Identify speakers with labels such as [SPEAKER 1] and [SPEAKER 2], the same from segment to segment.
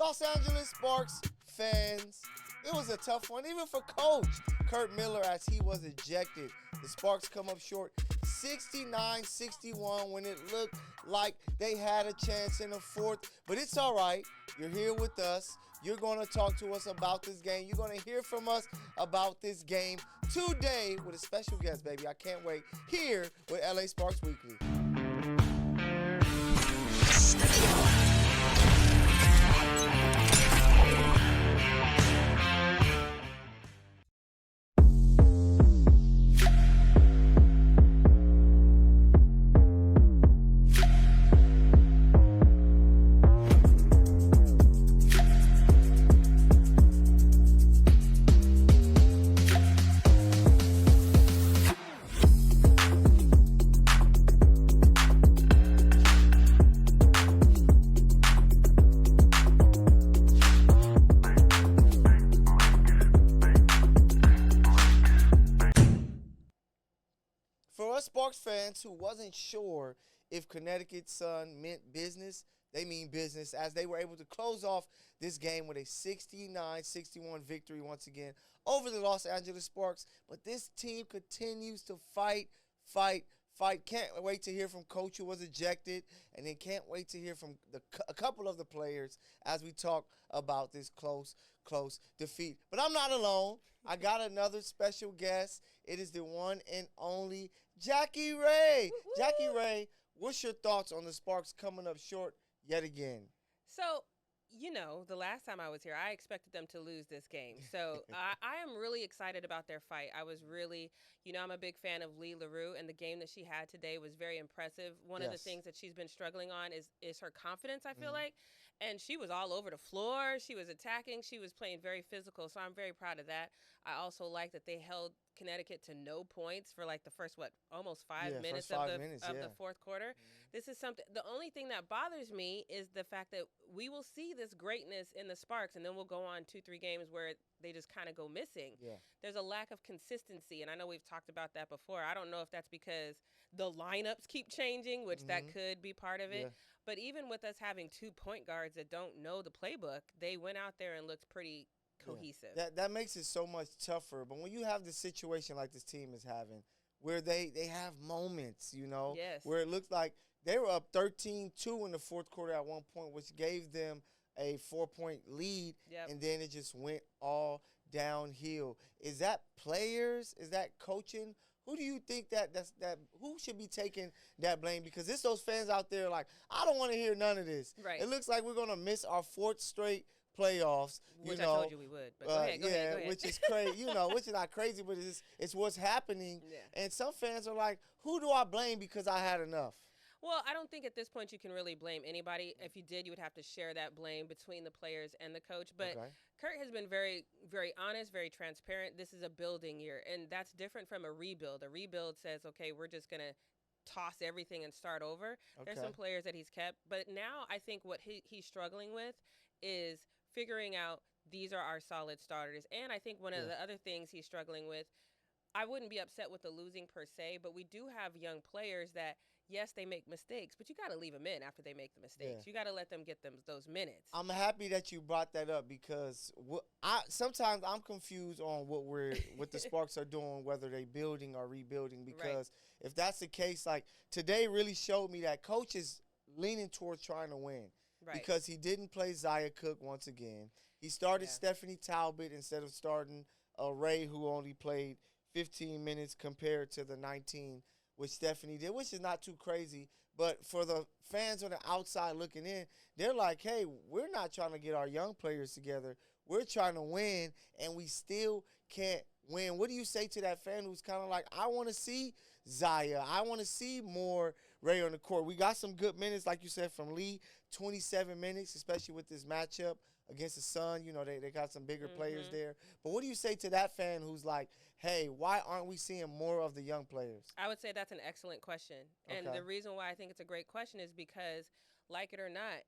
[SPEAKER 1] Los Angeles Sparks fans, it was a tough one, even for Coach Kurt Miller as he was ejected. The Sparks come up short 69-61 when it looked like they had a chance in the fourth. But it's all right. You're here with us. You're going to talk to us about this game. You're going to hear from us about this game today with a special guest, baby. I can't wait. Here with LA Sparks Weekly. For us Sparks fans who wasn't sure if Connecticut Sun meant business, they mean business as they were able to close off this game with a 69-61 victory once again over the Los Angeles Sparks. But this team continues to fight. Can't wait to hear from Coach who was ejected, and then can't wait to hear from a couple of the players as we talk about this close defeat. But I'm not alone. I got another special guest. It is the one and only Jackie Ray.
[SPEAKER 2] Woo-hoo.
[SPEAKER 1] Jackie Ray, what's your thoughts on the Sparks coming up short yet again?
[SPEAKER 2] So, the last time I was here, I expected them to lose this game. So I am really excited about their fight. I was really, I'm a big fan of Lee LaRue, and the game that she had today was very impressive. One of the things that she's been struggling on is her confidence, I feel like. And she was all over the floor. She was attacking. She was playing very physical. So I'm very proud of that. I also like that they held Connecticut to no points for like the first, almost 5 minutes of the fourth quarter. This is something. The only thing that bothers me is the fact that we will see this greatness in the Sparks, and then we'll go on 2-3 games where they just kind of go missing.
[SPEAKER 1] Yeah.
[SPEAKER 2] There's a lack of consistency, and I know we've talked about that before. I don't know if that's because the lineups keep changing, which that could be part of it.
[SPEAKER 1] Yeah.
[SPEAKER 2] But even with us having 2 point guards that don't know the playbook, they went out there and looked pretty cohesive.
[SPEAKER 1] Yeah. That makes it so much tougher. But when you have this situation like this team is having, where they have moments, where it looks like they were up 13-2 in the fourth quarter at one point, which gave them a 4-point lead, and then it just went all downhill. Is that players? Is that coaching? Who do you think who should be taking that blame? Because it's those fans out there like, I don't want to hear none of this.
[SPEAKER 2] Right.
[SPEAKER 1] It looks like we're going to miss our 4th straight playoffs.
[SPEAKER 2] Which I told you we would. But go ahead.
[SPEAKER 1] Which is crazy, which is not crazy, but it's what's happening.
[SPEAKER 2] Yeah.
[SPEAKER 1] And some fans are like, who do I blame because I had enough?
[SPEAKER 2] Well, I don't think at this point you can really blame anybody. If you did, you would have to share that blame between the players and the coach. But Kurt has been very, very honest, very transparent. This is a building year, and that's different from a rebuild. A rebuild says, okay, we're just going to toss everything and start over. There's some players that he's kept. But now I think what he's struggling with is figuring out these are our solid starters. And I think one of the other things he's struggling with, I wouldn't be upset with the losing per se, but we do have young players that, yes, they make mistakes, but you got to leave them in after they make the mistakes. You got to let them get those minutes.
[SPEAKER 1] I'm happy that you brought that up because sometimes I'm confused on what the Sparks are doing, whether they building or rebuilding. Because if that's the case, like today really showed me that coach is leaning towards trying to win. Because he didn't play Zaya Cook once again. He started Stephanie Talbot instead of starting Ray, who only played 15 minutes compared to the 19 which Stephanie did, which is not too crazy. But for the fans on the outside looking in, they're like, hey, we're not trying to get our young players together. We're trying to win, and we still can't win. What do you say to that fan who's kind of like, I want to see Zaya. I want to see more Ray on the court. We got some good minutes, like you said, from Lee, 27 minutes, especially with this matchup against the Sun. They got some bigger players there. But what do you say to that fan who's like, hey, why aren't we seeing more of the young players?
[SPEAKER 2] I would say that's an excellent question. And the reason why I think it's a great question is because, like it or not,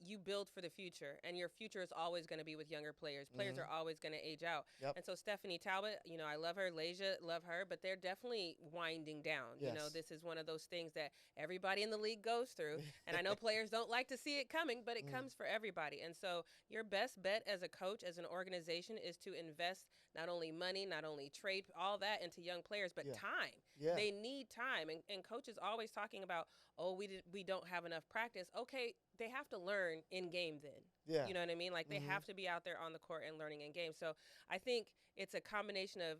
[SPEAKER 2] you build for the future, and your future is always going to be with younger players. Players are always going to age out.
[SPEAKER 1] Yep.
[SPEAKER 2] And so Stephanie Talbot, I love her. Lasia, love her, but they're definitely winding down.
[SPEAKER 1] Yes.
[SPEAKER 2] This is one of those things that everybody in the league goes through. And I know players don't like to see it coming, but it comes for everybody. And so your best bet as a coach, as an organization, is to invest not only money, not only trade, all that into young players, but time.
[SPEAKER 1] Yeah.
[SPEAKER 2] They need time. And coaches always talking about, we don't have enough practice. Okay, they have to learn in game then.
[SPEAKER 1] Yeah.
[SPEAKER 2] You know what I mean? Like, they have to be out there on the court and learning in game. So I think it's a combination of,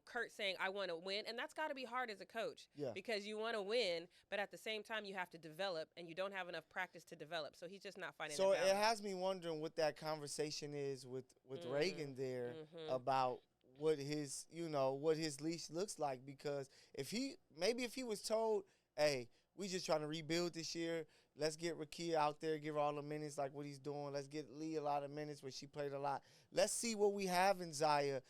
[SPEAKER 2] Kurt saying, I want to win. And that's got to be hard as a coach.
[SPEAKER 1] Yeah.
[SPEAKER 2] Because you want to win, but at the same time, you have to develop, and you don't have enough practice to develop. So he's just not finding
[SPEAKER 1] So
[SPEAKER 2] the balance.
[SPEAKER 1] it has me wondering what that conversation is with Reagan there about what his, what his leash looks like. Because if he was told, hey, we just trying to rebuild this year. Let's get Rakia out there, give her all the minutes like what he's doing. Let's get Lee a lot of minutes where she played a lot. Let's see what we have in Zaya,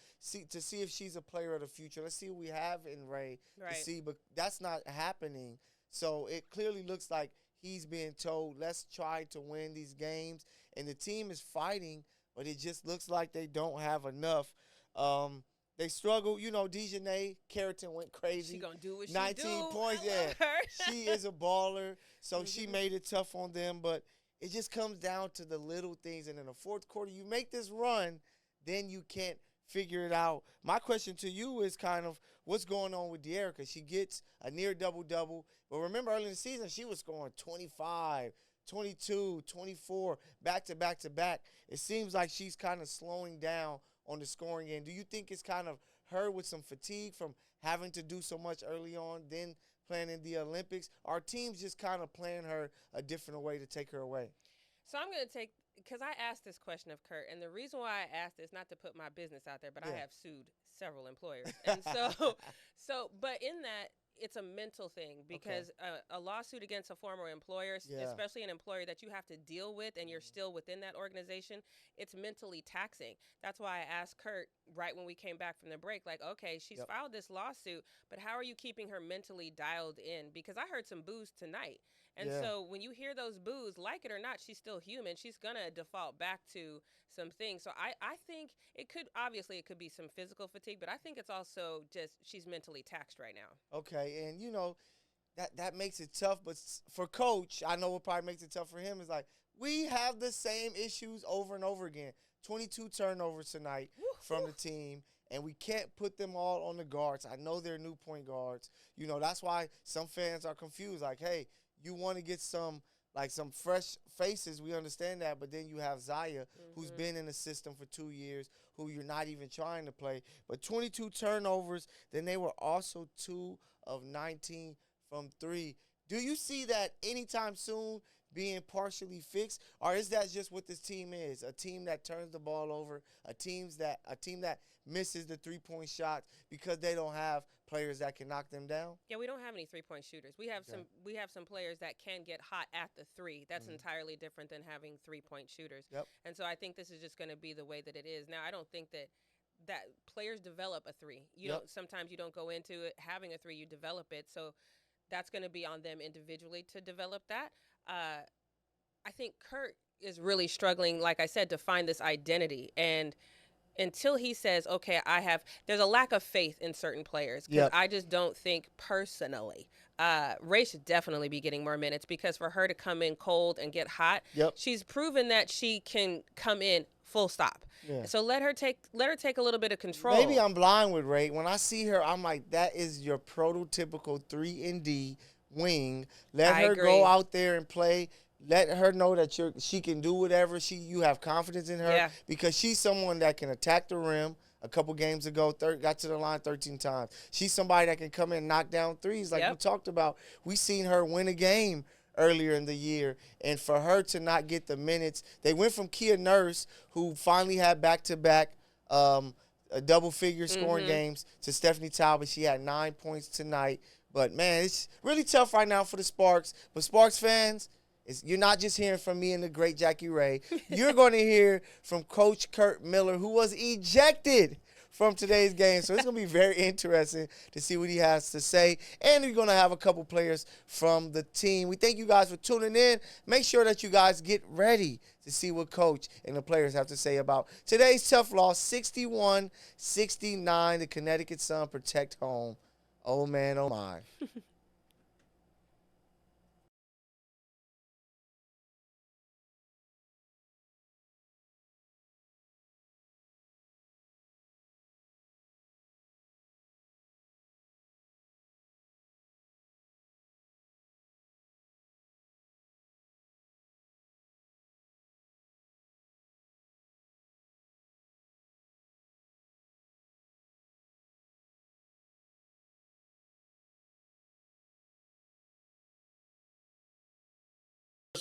[SPEAKER 1] to see if she's a player of the future. Let's see what we have in Ray to see. But that's not happening. So it clearly looks like he's being told, let's try to win these games. And the team is fighting, but it just looks like they don't have enough. They struggle. Dejanay Carrington went crazy.
[SPEAKER 2] She gonna do what she
[SPEAKER 1] 19 points. She is a baller. So she made it tough on them. But it just comes down to the little things. And in the fourth quarter, you make this run, then you can't figure it out. My question to you is kind of what's going on with De'Erica. She gets a near double-double. But remember, early in the season, she was scoring 25, 22, 24, back-to-back-to-back. It seems like she's kind of slowing down on the scoring end. Do you think it's kind of her with some fatigue from having to do so much early on, then playing in the Olympics? Our team's just kind of playing her a different way to take her away.
[SPEAKER 2] So I'm going to take, because I asked this question of Kurt, and the reason why I asked is not to put my business out there, but I have sued several employers. And but in that, it's a mental thing, because a lawsuit against a former employer, especially an employer that you have to deal with and you're still within that organization, it's mentally taxing. That's why I asked Kurt right when we came back from the break, like, okay, she's filed this lawsuit, but how are you keeping her mentally dialed in? Because I heard some boos tonight. And so when you hear those boos, like it or not, she's still human. She's going to default back to some things. So I think it could be some physical fatigue, but I think it's also just she's mentally taxed right now.
[SPEAKER 1] Okay, and that makes it tough. But for Coach, I know what probably makes it tough for him is like we have the same issues over and over again. 22 turnovers tonight from the team. And we can't put them all on the guards. I know they're new point guards. That's why some fans are confused. Like, hey, you want to get some fresh faces. We understand that. But then you have Zaya, who's been in the system for 2 years, who you're not even trying to play. But 22 turnovers. Then they were also 2 of 19 from 3. Do you see that anytime soon being partially fixed? Or is that just what this team is? A team that turns the ball over, a team that misses the three-point shots because they don't have players that can knock them down?
[SPEAKER 2] Yeah, we don't have any three-point shooters. We have some players that can get hot at the three. That's entirely different than having three-point shooters.
[SPEAKER 1] Yep.
[SPEAKER 2] And so I think this is just going to be the way that it is. Now, I don't think that players develop a three. Sometimes you don't go into it having a three, you develop it. So that's going to be on them individually to develop that. I think Kurt is really struggling, like I said, to find this identity. And until he says, okay, there's a lack of faith in certain players. Because I just don't think personally. Ray should definitely be getting more minutes, because for her to come in cold and get hot, she's proven that she can come in full stop. Yeah. So let her take a little bit of control.
[SPEAKER 1] Maybe I'm blind with Ray. When I see her, I'm like, that is your prototypical 3-and-D wing. Let her go out there and play. Let her know that she can do whatever. You have confidence in her because she's someone that can attack the rim. A couple games ago, got to the line 13 times. She's somebody that can come in and knock down threes like we talked about. We seen her win a game earlier in the year, and for her to not get the minutes, they went from Kia Nurse, who finally had back-to-back double-figure scoring games, to Stephanie Talbot. She had 9 points tonight. But, man, it's really tough right now for the Sparks. But Sparks fans, you're not just hearing from me and the great Jackie Ray. You're going to hear from Coach Kurt Miller, who was ejected from today's game. So it's going to be very interesting to see what he has to say. And we're going to have a couple players from the team. We thank you guys for tuning in. Make sure that you guys get ready to see what Coach and the players have to say about today's tough loss, 61-69. The Connecticut Sun protect home. Oh, man, oh, my.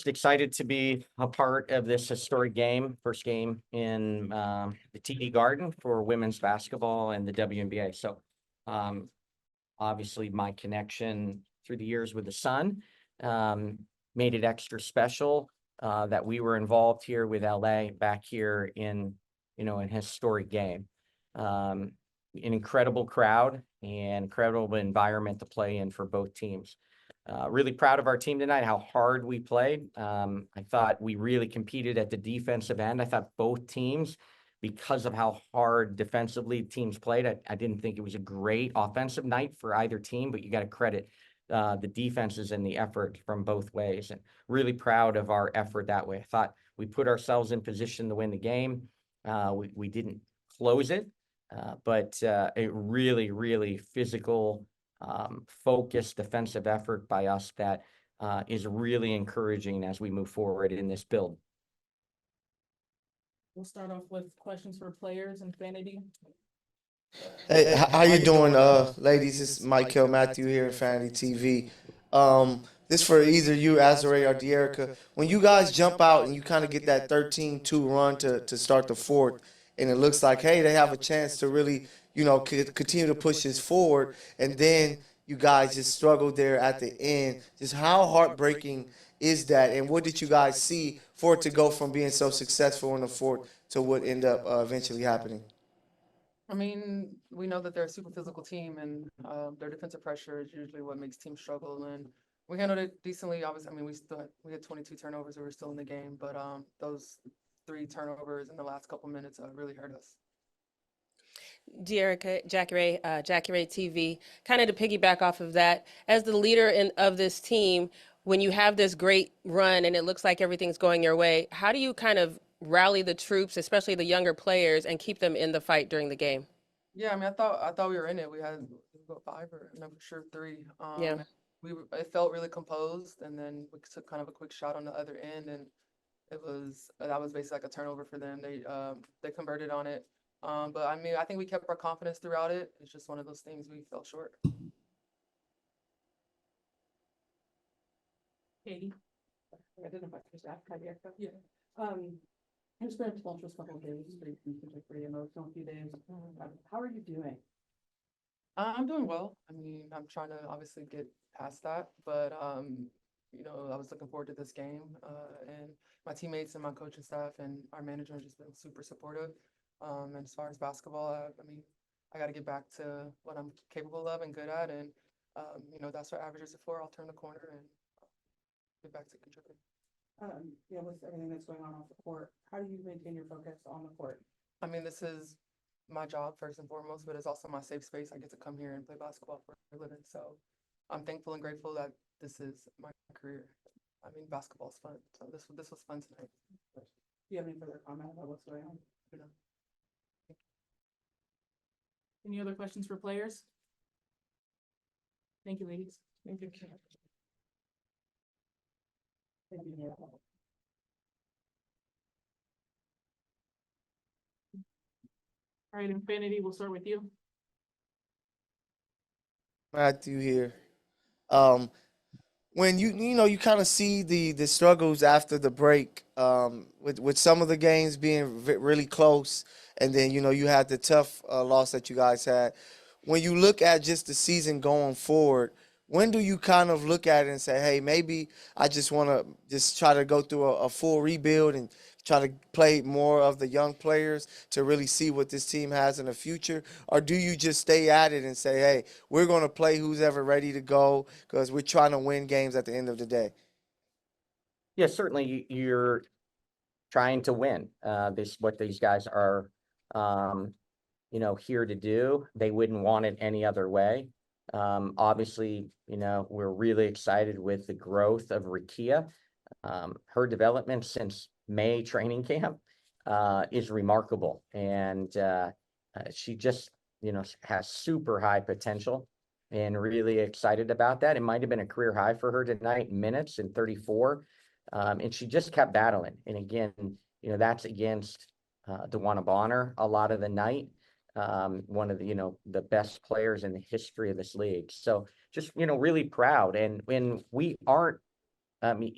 [SPEAKER 3] Excited to be a part of this historic game, first game in the TD Garden for women's basketball and the WNBA. So obviously my connection through the years with the Sun made it extra special that we were involved here with LA back here in, an historic game. An incredible crowd and incredible environment to play in for both teams. Really proud of our team tonight, how hard we played. I thought we really competed at the defensive end. I thought both teams, because of how hard defensively teams played, I didn't think it was a great offensive night for either team, but you got to credit the defenses and the effort from both ways. And really proud of our effort that way. I thought we put ourselves in position to win the game. We didn't close it, but a really, really physical, focused defensive effort by us that is really encouraging as we move forward in this build.
[SPEAKER 4] We'll start off with questions for players and Infanity.
[SPEAKER 1] Hey, how you doing, ladies? It's Michael Matthew here, Infanity TV. This for either you, Azare, or De'Erica. When you guys jump out and you kind of get that 13-2 run to start the fourth, and it looks like, hey, they have a chance to really, continue to push this forward, and then you guys just struggle there at the end. Just how heartbreaking is that, and what did you guys see for it to go from being so successful in the fourth to what ended up eventually happening?
[SPEAKER 4] I mean, we know that they're a super physical team, and their defensive pressure is usually what makes teams struggle. And we handled it decently. Obviously, I mean, we had 22 turnovers, so we were still in the game, but those 3 turnovers in the last couple minutes really hurt us.
[SPEAKER 2] De'Erica, Jackie Ray TV, kind of to piggyback off of that, as the leader of this team, when you have this great run and it looks like everything's going your way, how do you kind of rally the troops, especially the younger players, and keep them in the fight during the game?
[SPEAKER 4] Yeah, I mean, I thought we were in it. We had 5 or I'm for sure 3.
[SPEAKER 2] Yeah.
[SPEAKER 4] It felt really composed, and then we took kind of a quick shot on the other end, and that was basically like a turnover for them. They converted on it. But I mean, I think we kept our confidence throughout it. It's just one of those things we fell short.
[SPEAKER 5] Katie. I don't know if I just asked De'Erica.
[SPEAKER 4] Yeah.
[SPEAKER 5] It's been a tumultuous couple of days, pretty emotional few days. How are you doing?
[SPEAKER 4] I'm doing well. I mean, I'm trying to obviously get past that, but I was looking forward to this game, and my teammates and my coaching staff and our manager have just been super supportive. And as far as basketball, I mean, I got to get back to what I'm capable of and good at, and that's what averages it for. I'll turn the corner and get back to contributing.
[SPEAKER 5] With everything that's going on off the court, how do you maintain your focus on the court?
[SPEAKER 4] I mean, this is my job first and foremost, but it's also my safe space. I get to come here and play basketball for a living, so I'm thankful and grateful that this is my career. I mean, basketball's fun, so this was fun tonight.
[SPEAKER 5] Do you have any further comment about what's going on?
[SPEAKER 4] Any other questions for players? Thank you, ladies.
[SPEAKER 5] Thank you. Thank you.
[SPEAKER 4] All right, Infinity, we'll start with you.
[SPEAKER 1] Matthew here. When you kind of see the struggles after the break, with some of the games being really close, and then you had the tough loss that you guys had. When you look at just the season going forward, when do you kind of look at it and say, hey, maybe I just want to just try to go through a full rebuild and try to play more of the young players to really see what this team has in the future? Or do you just stay at it and say, hey, we're going to play who's ever ready to go because we're trying to win games at the end of the day?
[SPEAKER 3] Yeah, certainly you're trying to win. This what these guys are, here to do. They wouldn't want it any other way. Obviously, we're really excited with the growth of Rakia. Her development since May training camp is remarkable, and she just, has super high potential, and really excited about that. It might have been a career high for her tonight, minutes in 34. And she just kept battling. And again, that's against DeWanna Bonner a lot of the night. One of the best players in the history of this league. So just, really proud. And when we aren't,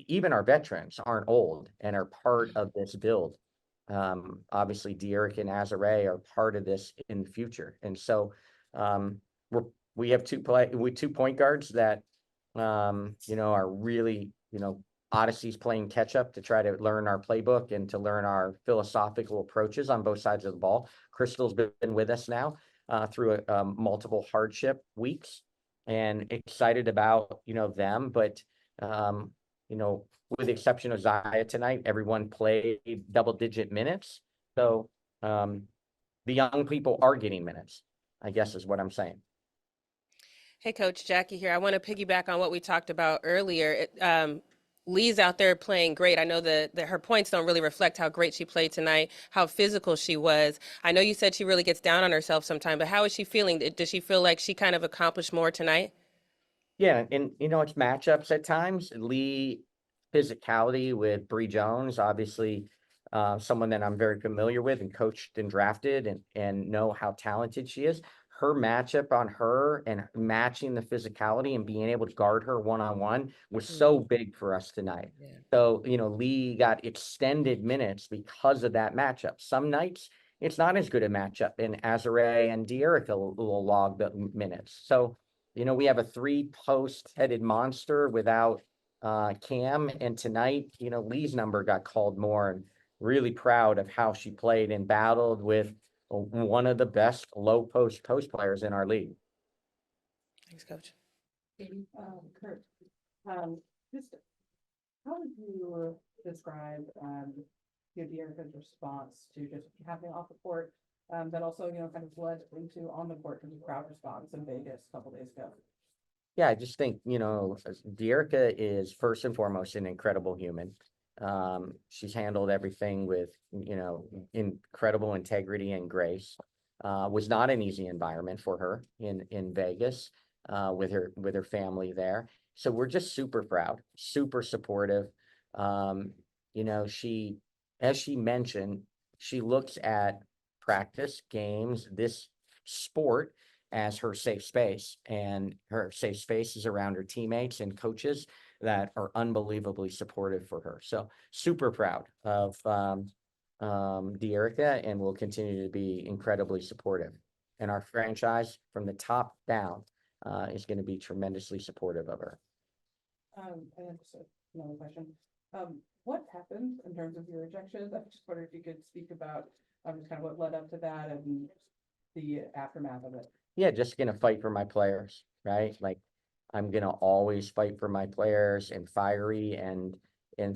[SPEAKER 3] even our veterans aren't old and are part of this build. Obviously De'Erica and Azare are part of this in the future. And so we have two point guards that, are really, Odyssey's playing catch up to try to learn our playbook and to learn our philosophical approaches on both sides of the ball. Crystal's been with us now through multiple hardship weeks, and excited about, them. But, with the exception of Zaya tonight, everyone played double-digit minutes. So the young people are getting minutes, I guess is what I'm saying.
[SPEAKER 2] Hey, Coach, Jackie here. I want to piggyback on what we talked about earlier. Lee's out there playing great. I know that her points don't really reflect how great she played tonight, how physical she was. I know you said she really gets down on herself sometimes, but how is she feeling? Does she feel like she kind of accomplished more tonight?
[SPEAKER 3] Yeah, and it's matchups at times. Lee physicality with Bree Jones, obviously someone that I'm very familiar with and coached and drafted and know how talented she is. Her matchup on her and matching the physicality and being able to guard her one-on-one was so big for us tonight. Yeah. So, Lee got extended minutes because of that matchup. Some nights it's not as good a matchup, and Azare and De'Erica will log the minutes. So, we have a 3-post headed monster without Cam, and tonight, Lee's number got called more, and really proud of how she played and battled with one of the best low post players in our league.
[SPEAKER 2] Thanks, Coach.
[SPEAKER 5] Kurt, just how would you describe De'Erica's response to just happening off the court, that also kind of led into on the court to the crowd response in Vegas a couple days ago?
[SPEAKER 3] Yeah, I just think De'Erica is first and foremost an incredible human. She's handled everything with incredible integrity and grace. Was not an easy environment for her in Vegas with her family there. So we're just super proud, super supportive. She, as she mentioned, she looks at practice, games, this sport as her safe space, and her safe space is around her teammates and coaches that are unbelievably supportive for her. So super proud of De'Erica, and will continue to be incredibly supportive. And our franchise from the top down is going to be tremendously supportive of her.
[SPEAKER 5] And just another question. What happened in terms of your rejections? I just wondered if you could speak about just kind of what led up to that and the aftermath of it.
[SPEAKER 3] Yeah, just going to fight for my players, right? Like, I'm going to always fight for my players, and fiery, and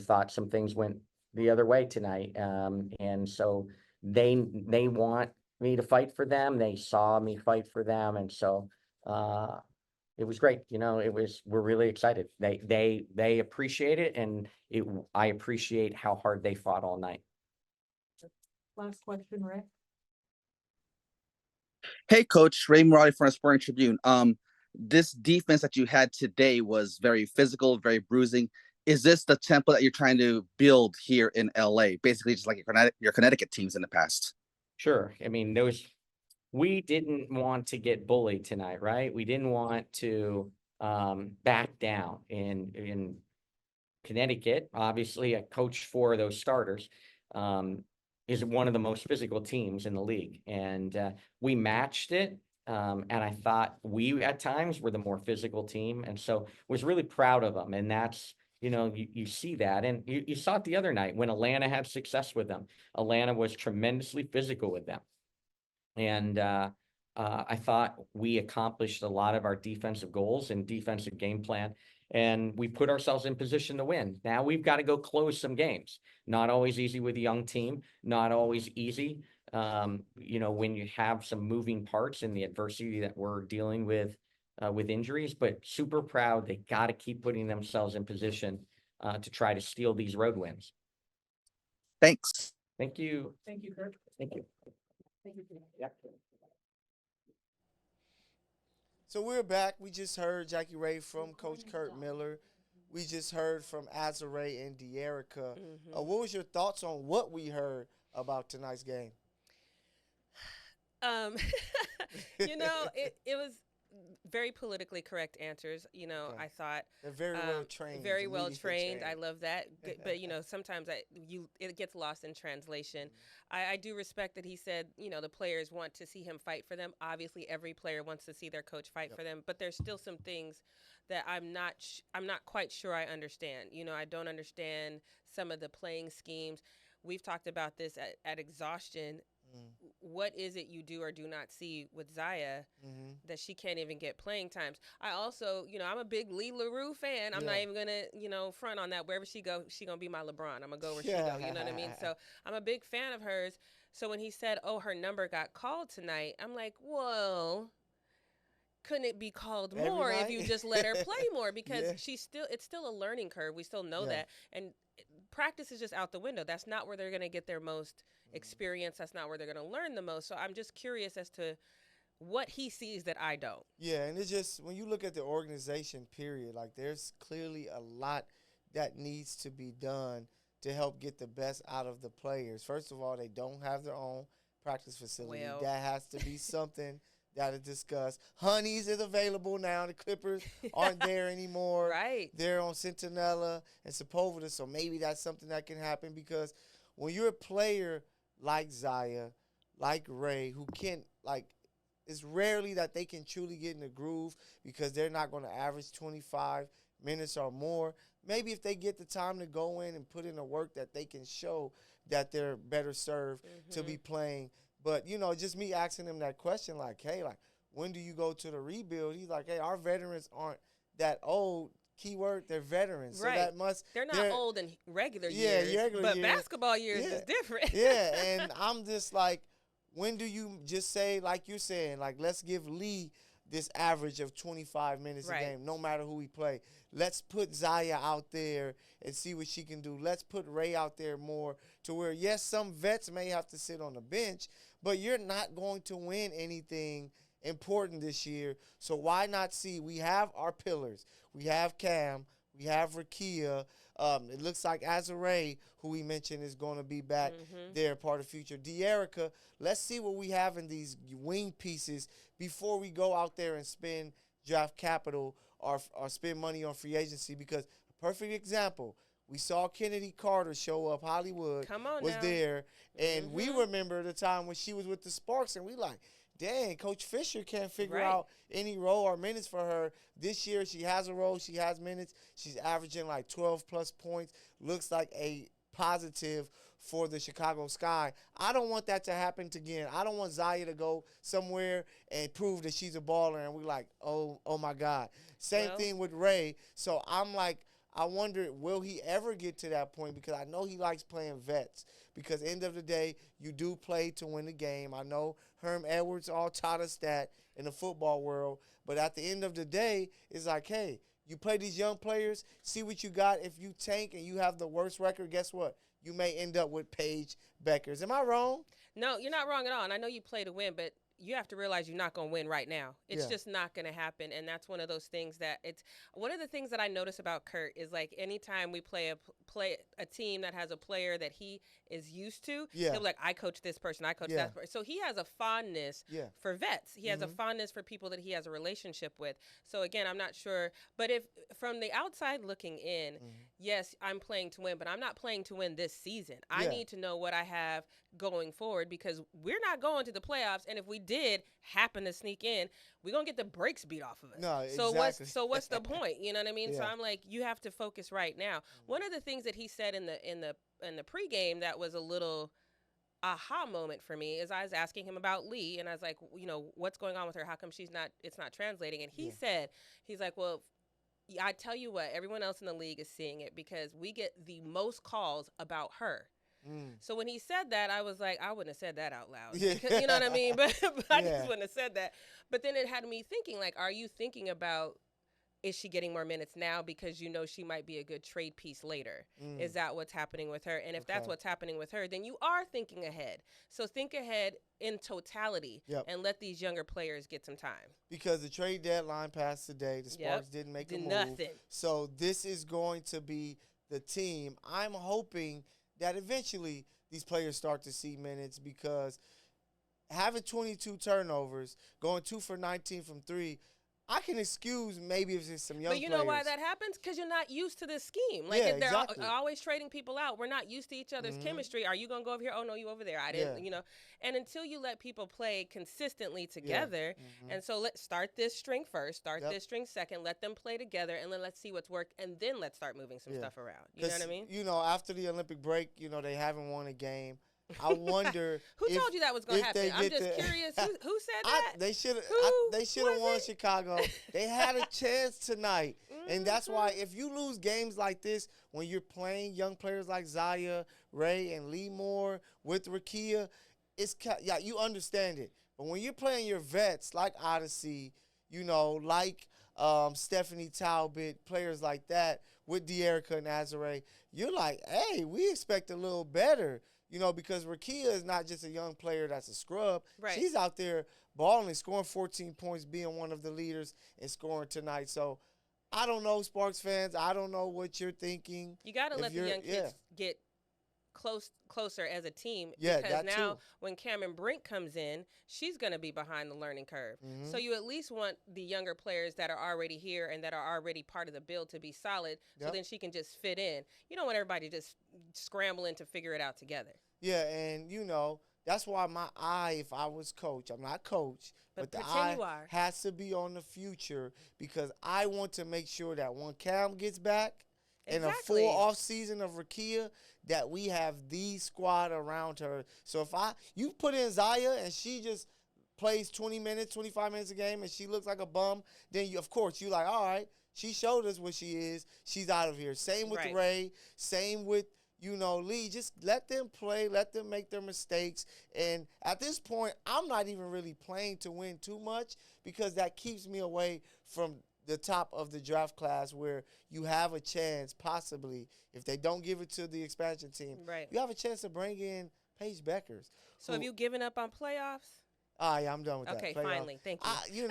[SPEAKER 3] thought some things went the other way tonight. And so they want me to fight for them. They saw me fight for them. And so it was great. We're really excited. They appreciate it. And I appreciate how hard they fought all night.
[SPEAKER 5] Last question, Rick.
[SPEAKER 6] Hey, Coach, Ray Murali from Sporting Tribune. This defense that you had today was very physical, very bruising. Is this the template that you're trying to build here in LA? Basically, just like your Connecticut teams in the past.
[SPEAKER 3] Sure. I mean, we didn't want to get bullied tonight, right? We didn't want to back down in Connecticut. Obviously, a coach for those starters is one of the most physical teams in the league, and we matched it And I thought we at times were the more physical team. And so was really proud of them. And that's, you see that. And you saw it the other night when Atlanta had success with them. Atlanta was tremendously physical with them. And I thought we accomplished a lot of our defensive goals and defensive game plan. And we put ourselves in position to win. Now we've got to go close some games. Not always easy with a young team, not always easy. When you have some moving parts in the adversity that we're dealing with injuries, but super proud. They got to keep putting themselves in position to try to steal these road wins.
[SPEAKER 6] Thanks.
[SPEAKER 3] Thank you.
[SPEAKER 5] Thank you, Kurt.
[SPEAKER 3] Thank you.
[SPEAKER 5] Thank you.
[SPEAKER 3] Yeah.
[SPEAKER 1] So we're back. We just heard Jackie Ray from Coach Kurt Miller. We just heard from Azare and De'Erica. What was your thoughts on what we heard about tonight's game?
[SPEAKER 2] It was very politically correct answers.
[SPEAKER 1] Okay.
[SPEAKER 2] I thought
[SPEAKER 1] They're very well trained.
[SPEAKER 2] very well
[SPEAKER 1] immediately
[SPEAKER 2] trained. I love that. But sometimes it gets lost in translation. I do respect that he said, the players want to see him fight for them. Obviously, every player wants to see their coach fight for them. But there's still some things that I'm not quite sure I understand. I don't understand some of the playing schemes. We've talked about this at exhaustion. What is it you do or do not see with Zaya that she can't even get playing times? I also, I'm a big Lee LaRue fan. I'm not even going to, front on that. Wherever she go, she going to be my LeBron. I'm going to go where she go. You know what I mean? So I'm a big fan of hers. So when he said, her number got called tonight, I'm like, well, couldn't it be called more if you just let her play more? Because it's still a learning curve. We still know that. And practice is just out the window. That's not where they're going to get their most experience. That's not where they're going to learn the most. So I'm just curious as to what he sees that I don't.
[SPEAKER 1] Yeah, and it's just when you look at the organization, period, like there's clearly a lot that needs to be done to help get the best out of the players. First of all, they don't have their own practice facility.
[SPEAKER 2] Well.
[SPEAKER 1] That has to be something that is discussed. Honey's is available now. The Clippers aren't there anymore.
[SPEAKER 2] Right.
[SPEAKER 1] They're on Centinela and Sepulveda, so maybe that's something that can happen because when you're a player like Zaya, like Ray, who can't, it's rarely that they can truly get in the groove because they're not going to average 25 minutes or more. Maybe if they get the time to go in and put in the work that they can show that they're better served to be playing. But, just me asking him that question, hey, when do you go to the rebuild? He's like, hey, our veterans aren't that old. Keyword, they're veterans.
[SPEAKER 2] Right.
[SPEAKER 1] So
[SPEAKER 2] they're not old in regular years. But basketball years is different.
[SPEAKER 1] Yeah, and I'm just like, when do you just say, like you're saying, let's give Lee this average of 25 minutes a game, no matter who we play. Let's put Zaya out there and see what she can do. Let's put Ray out there more to where, yes, some vets may have to sit on the bench, but you're not going to win anything important this year. So why not see? We have our pillars. We have Cam. We have Rakia. It looks like Azare, who we mentioned, is going to be back there, part of the future. De'Erica, let's see what we have in these wing pieces before we go out there and spend draft capital or spend money on free agency. Because a perfect example, we saw Kennedy Carter show up. Hollywood was there. And we remember the time when she was with the Sparks, and we like, dang, Coach Fisher can't figure out any role or minutes for her. This year, she has a role. She has minutes. She's averaging 12-plus points. Looks like a positive for the Chicago Sky. I don't want that to happen again. I don't want Zaya to go somewhere and prove that she's a baller, and we're like, oh my God. Same thing with Ray. So I'm like, I wonder, will he ever get to that point? Because I know he likes playing vets. Because end of the day, you do play to win the game. I know Herm Edwards all taught us that in the football world. But at the end of the day, it's like, hey, you play these young players, see what you got. If you tank and you have the worst record, guess what? You may end up with Paige Beckers. Am I wrong?
[SPEAKER 2] No, you're not wrong at all. And I know you play to win, but you have to realize you're not going to win right now. It's just not going to happen. And that's one of those things that one of the things that I notice about Kurt is anytime we play a team that has a player that he is used to, he'll be like, I coach this person, I coach that person. So he has a fondness for vets. He has a fondness for people that he has a relationship with. So again, I'm not sure. But if from the outside looking in, yes, I'm playing to win, but I'm not playing to win this season. I need to know what I have going forward because we're not going to the playoffs. And if we did happen to sneak in, we're gonna get the brakes beat off of us.
[SPEAKER 1] No,
[SPEAKER 2] So
[SPEAKER 1] exactly.
[SPEAKER 2] what's the point? You know what I mean? So
[SPEAKER 1] Yeah.
[SPEAKER 2] I'm like, you have to focus right now. One of the things that he said in the pregame that was a little aha moment for me is I was asking him about Lee, and I was like, what's going on with her? How come it's not translating? And he said, he's like, well, I tell you what, everyone else in the league is seeing it because we get the most calls about her. So when he said that, I was like, I wouldn't have said that out loud.
[SPEAKER 1] Yeah.
[SPEAKER 2] Because, you know what I mean? But I
[SPEAKER 1] Yeah.
[SPEAKER 2] just wouldn't have said that. But then it had me thinking, like, are you thinking about, is she getting more minutes now because she might be a good trade piece later? Is that what's happening with her? And if that's what's happening with her, then you are thinking ahead. So think ahead in totality and let these younger players get some time.
[SPEAKER 1] Because the trade deadline passed today. The Sparks didn't make a move.
[SPEAKER 2] Nothing.
[SPEAKER 1] So this is going to be the team. I'm hoping that eventually these players start to see minutes because having 22 turnovers, going 2 for 19 from 3, I can excuse maybe if it's some young players.
[SPEAKER 2] But you know why that happens? Because you're not used to this scheme. Like,
[SPEAKER 1] Yeah,
[SPEAKER 2] they're
[SPEAKER 1] exactly.
[SPEAKER 2] always trading people out. We're not used to each other's chemistry. Are you going to go over here? Oh, no, you over there. I didn't, And until you let people play consistently together, and so let's start this string first, start this string second, let them play together, and then let's see what's worked, and then let's start moving some stuff around. You know what I mean?
[SPEAKER 1] After the Olympic break, they haven't won a game. I wonder
[SPEAKER 2] who told you that was going to happen? I'm just curious. Who said that?
[SPEAKER 1] They should have won Chicago. They had a chance tonight. And that's why if you lose games like this, when you're playing young players like Zaya, Ray, and Lee Moore with Rakia, you understand it. But when you're playing your vets like Odyssey, like Stephanie Talbot, players like that with De'Erica and Azare, you're like, hey, we expect a little better. Because Rakia is not just a young player that's a scrub.
[SPEAKER 2] Right.
[SPEAKER 1] She's out there balling, scoring 14 points, being one of the leaders and scoring tonight. So I don't know, Sparks fans. I don't know what you're thinking.
[SPEAKER 2] You got to let the young kids get closer as a team.
[SPEAKER 1] Yeah,
[SPEAKER 2] because
[SPEAKER 1] that
[SPEAKER 2] now
[SPEAKER 1] too.
[SPEAKER 2] when Cameron Brink comes in, she's going to be behind the learning curve. So you at least want the younger players that are already here and that are already part of the build to be solid, so then she can just fit in. You don't want everybody just scrambling to figure it out together.
[SPEAKER 1] Yeah, and that's why my eye, if I was coach, I'm not coach, but the eye has to be on the future because I want to make sure that when Cam gets back in a full off season of Rakia, that we have the squad around her. So if you put in Zaya and she just plays 20 minutes, 25 minutes a game and she looks like a bum, then of course you're like, all right, she showed us what she is. She's out of here. Same with Ray. Same with, Lee. Just let them play. Let them make their mistakes. And at this point, I'm not even really playing to win too much because that keeps me away from the top of the draft class where you have a chance, possibly, if they don't give it to the expansion team, you have a chance to bring in Paige Beckers.
[SPEAKER 2] So have you given up on playoffs?
[SPEAKER 1] Yeah, I'm done with that.
[SPEAKER 2] Okay, finally. Thank you.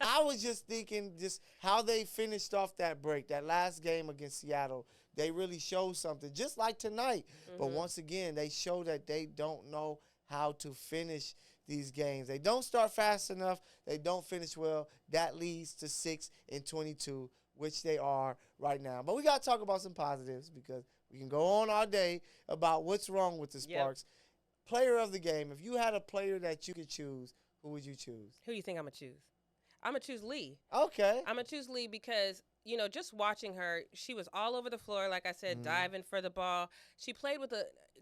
[SPEAKER 1] I was just thinking just how they finished off that break, that last game against Seattle. They really showed something, just like tonight. But once again, they show that they don't know how to finish these games. They don't start fast enough. They don't finish well. That leads to 6-22, which they are right now. But we got to talk about some positives because we can go on all day about what's wrong with the Sparks. Player of the game. If you had a player that you could choose, who would you choose?
[SPEAKER 2] Who do you think I'm going to choose? I'm going to choose Lee.
[SPEAKER 1] Okay.
[SPEAKER 2] I'm going to choose Lee because, just watching her, she was all over the floor, like I said, diving for the ball. She played with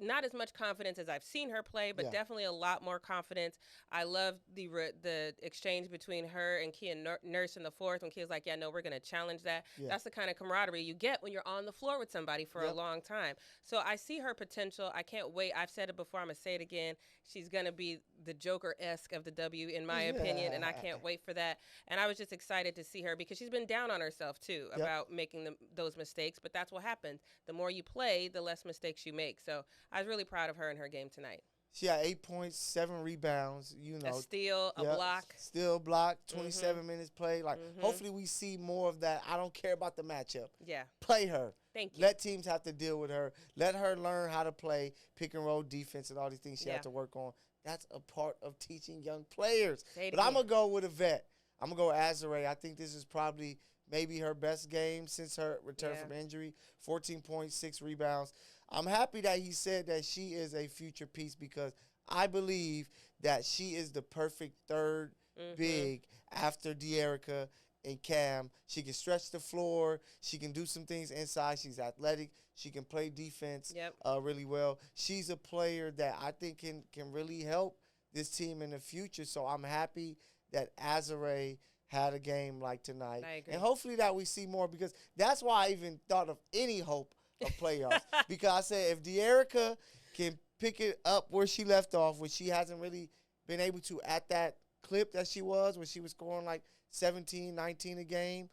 [SPEAKER 2] not as much confidence as I've seen her play, but definitely a lot more confidence. I love the exchange between her and Kia Nurse in the fourth when Kia's like, yeah, no, we're going to challenge that. That's the kind of camaraderie you get when you're on the floor with somebody for a long time. So I see her potential. I can't wait. I've said it before. I'm going to say it again. She's going to be the Joker-esque of the W, in my opinion, and I can't wait for that. And I was just excited to see her because she's been down on herself, too, about making those mistakes. But that's what happens. The more you play, the less mistakes you make. So I was really proud of her in her game tonight.
[SPEAKER 1] She had 8 points, 7 rebounds,
[SPEAKER 2] A steal, a block.
[SPEAKER 1] Still block, 27 minutes played. Hopefully we see more of that. I don't care about the matchup.
[SPEAKER 2] Yeah.
[SPEAKER 1] Play her.
[SPEAKER 2] Thank you.
[SPEAKER 1] Let teams have to deal with her. Let her learn how to play pick and roll defense and all these things she has to work on. That's a part of teaching young players. But I'm going to go with a vet. I'm going to go with Azare. I think this is probably maybe her best game since her return from injury. 14 points, 6 rebounds. I'm happy that he said that she is a future piece because I believe that she is the perfect third big after De'Erica and Cam. She can stretch the floor. She can do some things inside. She's athletic. She can play defense really well. She's a player that I think can really help this team in the future. So I'm happy that Azare had a game like tonight.
[SPEAKER 2] I agree.
[SPEAKER 1] And hopefully that we see more, because that's why I even thought of any hope of playoffs. Because I said if De'Erica can pick it up where she left off, which she hasn't really been able to at that clip that she was, when she was scoring like 17, 19 a game.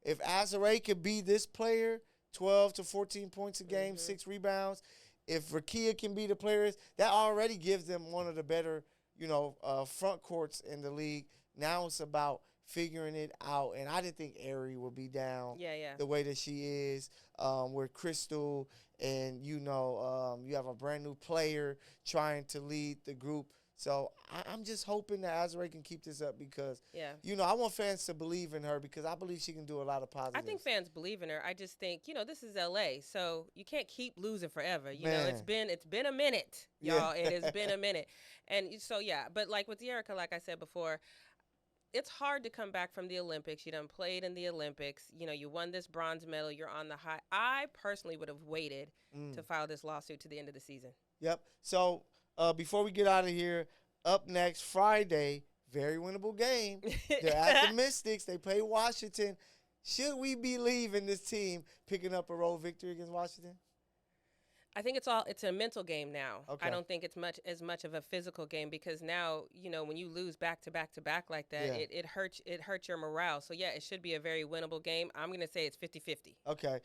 [SPEAKER 1] If Azare could be this player, 12 to 14 points a game, 6 rebounds, if Rakia can be the players, that already gives them one of the better, front courts in the league. Now it's about figuring it out. And I didn't think Ari would be down the way that she is, with Crystal, and, you have a brand new player trying to lead the group. So I'm just hoping that Azare can keep this up, because, I want fans to believe in her, because I believe she can do a lot of positives.
[SPEAKER 2] I think fans believe in her. I just think, this is LA, so you can't keep losing forever. You know, it's been a minute, y'all. It has been a minute. And so, but like with De'Erica, like I said before, it's hard to come back from the Olympics. You done played in the Olympics. You won this bronze medal. You're on the high. I personally would have waited to file this lawsuit to the end of the season.
[SPEAKER 1] Yep. So before we get out of here, up next Friday, very winnable game. They're at the Mystics. They play Washington. Should we believe in this team picking up a road victory against Washington?
[SPEAKER 2] I think it's a mental game now. Okay. I don't think it's as much of a physical game, because now, when you lose back to back to back like that, it hurts your morale. So it should be a very winnable game. I'm going to say it's 50-50.
[SPEAKER 1] Okay.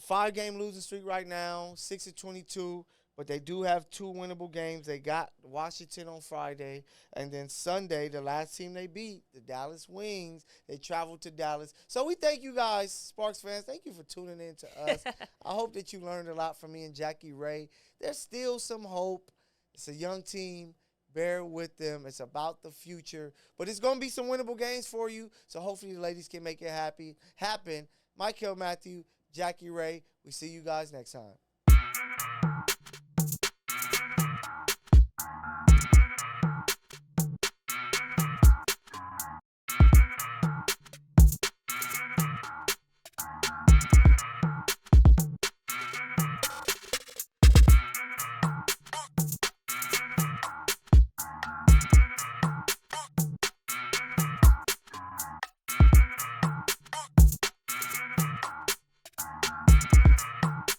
[SPEAKER 1] 5-game losing streak right now, 6-22, but they do have 2 winnable games. They got Washington on Friday, and then Sunday, the last team they beat, the Dallas Wings, they traveled to Dallas. So we thank you guys, Sparks fans. Thank you for tuning in to us. I hope that you learned a lot from me and Jackie Ray. There's still some hope. It's a young team. Bear with them. It's about the future. But it's going to be some winnable games for you, so hopefully the ladies can make it happen. Michael Matthew, Jackie Ray. We see you guys next time.